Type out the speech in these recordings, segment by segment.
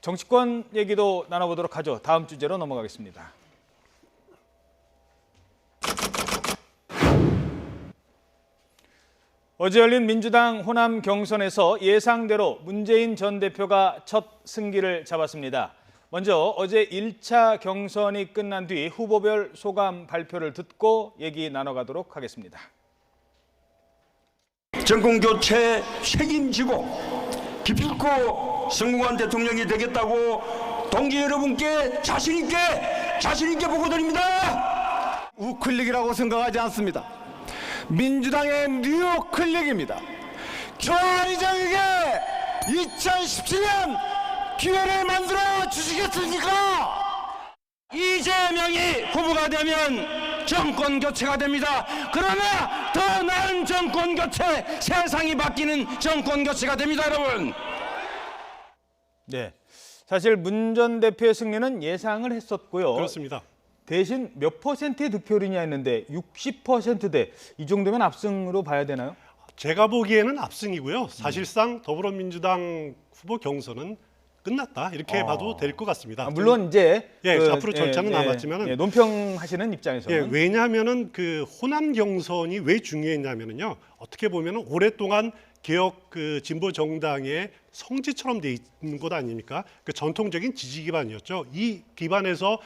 정치권 얘기도 나눠보도록 하죠. 다음 주제로 넘어가겠습니다. 어제 열린 민주당 호남 경선에서 예상대로 문재인 전 대표가 첫 승기를 잡았습니다. 먼저 어제 1차 경선이 끝난 뒤 후보별 소감 발표를 듣고 얘기 나눠가도록 하겠습니다. 정권교체 책임지고 기필코 성공한 대통령이 되겠다고 동지 여러분께 자신 있게 보고드립니다. 우클릭이라고 생각하지 않습니다. 민주당의 뉴클릭입니다. 조한이정에게 2017년 기회를 만들어 주시겠습니까? 이재명이 후보가 되면 정권 교체가 됩니다. 그러나 더 나은 정권 교체, 세상이 바뀌는 정권 교체가 됩니다, 여러분. 네, 사실 문 전 대표의 승리는 예상을 했었고요. 그렇습니다. 대신 몇 퍼센트의 득표율이냐 했는데 60%대, 이 정도면 압승으로 봐야 되나요? 제가 보기에는 압승이고요. 사실상 더불어민주당 후보 경선은 끝났다 이렇게 봐도 될 것 같습니다. 물론 이제 앞으로 절차는 남았지만은 논평하시는 입장에서는 왜냐하면은 그 호남 경선이 왜 중요했냐면은요. 어떻게 보면은 오랫동안 개혁 진보 정당의 성지처럼 돼 있는 것 아닙니까? 그 전통적인 지지 기반이었죠. 이 기반에서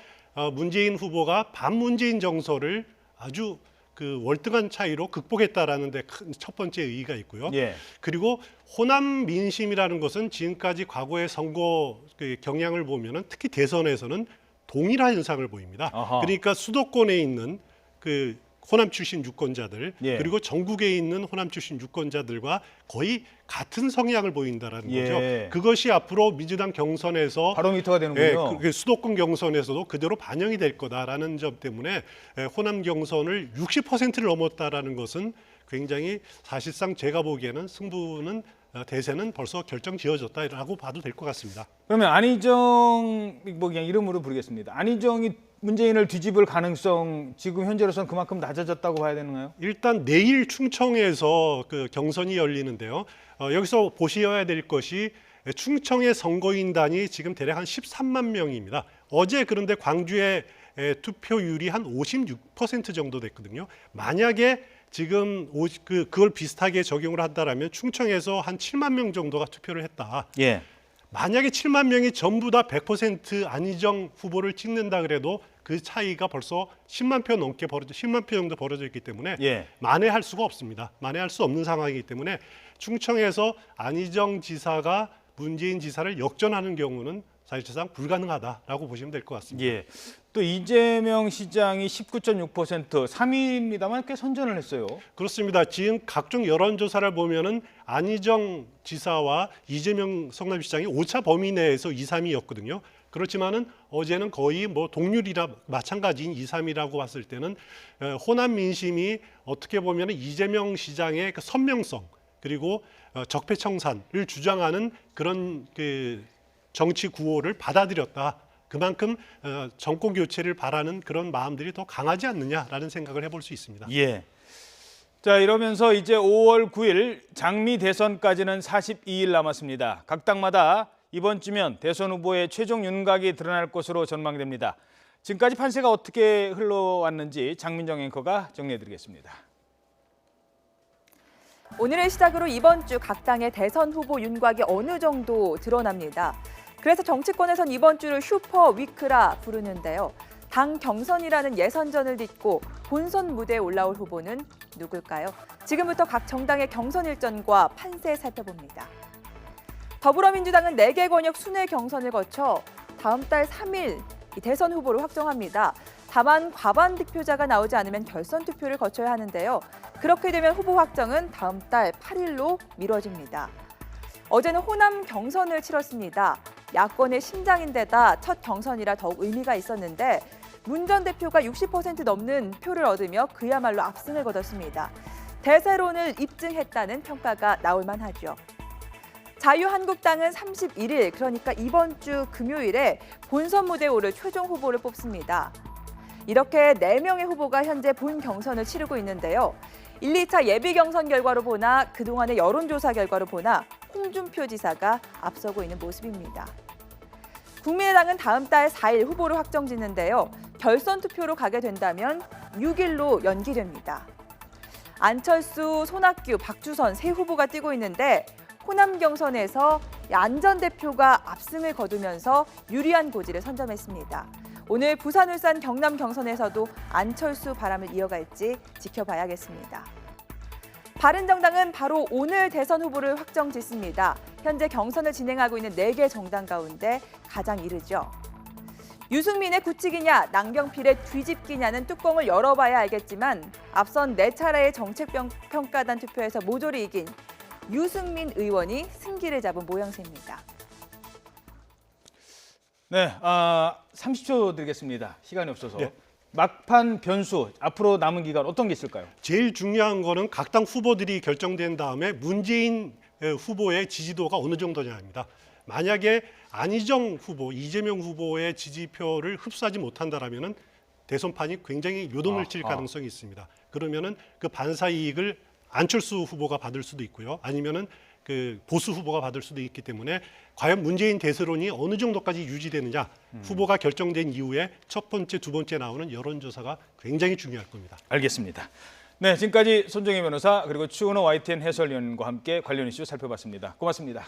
문재인 후보가 반문재인 정서를 아주 월등한 차이로 극복했다라는 데 큰 첫 번째 의의가 있고요. 예. 그리고 호남 민심이라는 것은 지금까지 과거의 선거 경향을 보면은 특히 대선에서는 동일한 현상을 보입니다. 아하. 그러니까 수도권에 있는 호남 출신 유권자들 예. 그리고 전국에 있는 호남 출신 유권자들과 거의 같은 성향을 보인다라는 예. 거죠. 그것이 앞으로 민주당 경선에서 바로미터가 되는군요. 수도권 경선에서도 그대로 반영이 될 거다라는 점 때문에 호남 경선을 60%를 넘었다라는 것은 굉장히 사실상 제가 보기에는 승부는 대세는 벌써 결정 지어졌다라고 봐도 될 것 같습니다. 그러면 안희정, 그냥 이름으로 부르겠습니다. 안희정이 문재인을 뒤집을 가능성 지금 현재로서는 그만큼 낮아졌다고 봐야 되나요? 일단 내일 충청에서 경선이 열리는데요. 여기서 보셔야 될 것이 충청의 선거인단이 지금 대략 한 13만 명입니다. 어제 그런데 광주의 투표율이 한 56% 정도 됐거든요. 만약에 지금 그걸 비슷하게 적용을 한다라면 충청에서 한 7만 명 정도가 투표를 했다. 예. 만약에 7만 명이 전부 다 100% 안희정 후보를 찍는다 그래도 그 차이가 벌써 10만 표 넘게 10만 표 정도 벌어져 있기 때문에 예. 만회할 수가 없습니다. 만회할 수 없는 상황이기 때문에 충청에서 안희정 지사가 문재인 지사를 역전하는 경우는 사실상 불가능하다라고 보시면 될 것 같습니다. 예. 또 이재명 시장이 19.6%, 3위입니다만 꽤 선전을 했어요. 그렇습니다. 지금 각종 여론조사를 보면은 안희정 지사와 이재명 성남시장이 오차 범위 내에서 2, 3위였거든요. 그렇지만은 어제는 거의 동률이라 마찬가지인 2, 3위라고 봤을 때는 호남 민심이 어떻게 보면은 이재명 시장의 선명성 그리고 적폐청산을 주장하는 그런 정치 구호를 받아들였다. 그만큼 정권 교체를 바라는 그런 마음들이 더 강하지 않느냐라는 생각을 해볼 수 있습니다. 예. 자, 이러면서 이제 5월 9일 장미 대선까지는 42일 남았습니다. 각 당마다 이번 주면 대선 후보의 최종 윤곽이 드러날 것으로 전망됩니다. 지금까지 판세가 어떻게 흘러왔는지 장민정 앵커가 정리해드리겠습니다. 오늘을 시작으로 이번 주 각 당의 대선 후보 윤곽이 어느 정도 드러납니다. 그래서 정치권에선 이번 주를 슈퍼 위크라 부르는데요. 당 경선이라는 예선전을 딛고 본선 무대에 올라올 후보는 누굴까요? 지금부터 각 정당의 경선 일정과 판세 살펴봅니다. 더불어민주당은 4개 권역 순회 경선을 거쳐 다음 달 3일 대선 후보를 확정합니다. 다만 과반 득표자가 나오지 않으면 결선 투표를 거쳐야 하는데요. 그렇게 되면 후보 확정은 다음 달 8일로 미뤄집니다. 어제는 호남 경선을 치렀습니다. 야권의 심장인데다 첫 경선이라 더욱 의미가 있었는데 문 전 대표가 60% 넘는 표를 얻으며 그야말로 압승을 거뒀습니다. 대세론을 입증했다는 평가가 나올 만하죠. 자유한국당은 31일, 그러니까 이번 주 금요일에 본선 무대에 오를 최종 후보를 뽑습니다. 이렇게 4명의 후보가 현재 본 경선을 치르고 있는데요. 1, 2차 예비 경선 결과로 보나 그동안의 여론조사 결과로 보나 홍준표 지사가 앞서고 있는 모습입니다. 국민의당은 다음 달 4일 후보를 확정짓는데요. 결선 투표로 가게 된다면 6일로 연기됩니다. 안철수, 손학규, 박주선 세 후보가 뛰고 있는데 호남 경선에서 안 전 대표가 압승을 거두면서 유리한 고지를 선점했습니다. 오늘 부산, 울산, 경남 경선에서도 안철수 바람을 이어갈지 지켜봐야겠습니다. 바른정당은 바로 오늘 대선 후보를 확정짓습니다. 현재 경선을 진행하고 있는 4개 정당 가운데 가장 이르죠. 유승민의 굳히기냐, 남경필의 뒤집기냐는 뚜껑을 열어봐야 알겠지만 앞선 4차례의 정책평가단 투표에서 모조리 이긴 유승민 의원이 승기를 잡은 모양새입니다. 네, 30초 드리겠습니다. 시간이 없어서. 네. 막판 변수, 앞으로 남은 기간 어떤 게 있을까요? 제일 중요한 거는 각 당 후보들이 결정된 다음에 문재인 후보의 지지도가 어느 정도냐입니다. 만약에 안희정 후보, 이재명 후보의 지지표를 흡수하지 못한다라면은 대선판이 굉장히 요동을 칠 가능성이 있습니다. 그러면은 그 반사 이익을 안철수 후보가 받을 수도 있고요. 아니면은 그 보수 후보가 받을 수도 있기 때문에 과연 문재인 대세론이 어느 정도까지 유지되느냐, 후보가 결정된 이후에 첫 번째, 두 번째 나오는 여론조사가 굉장히 중요할 겁니다. 알겠습니다. 네, 지금까지 손정혜 변호사 그리고 추은호 YTN 해설위원과 함께 관련 이슈 살펴봤습니다. 고맙습니다.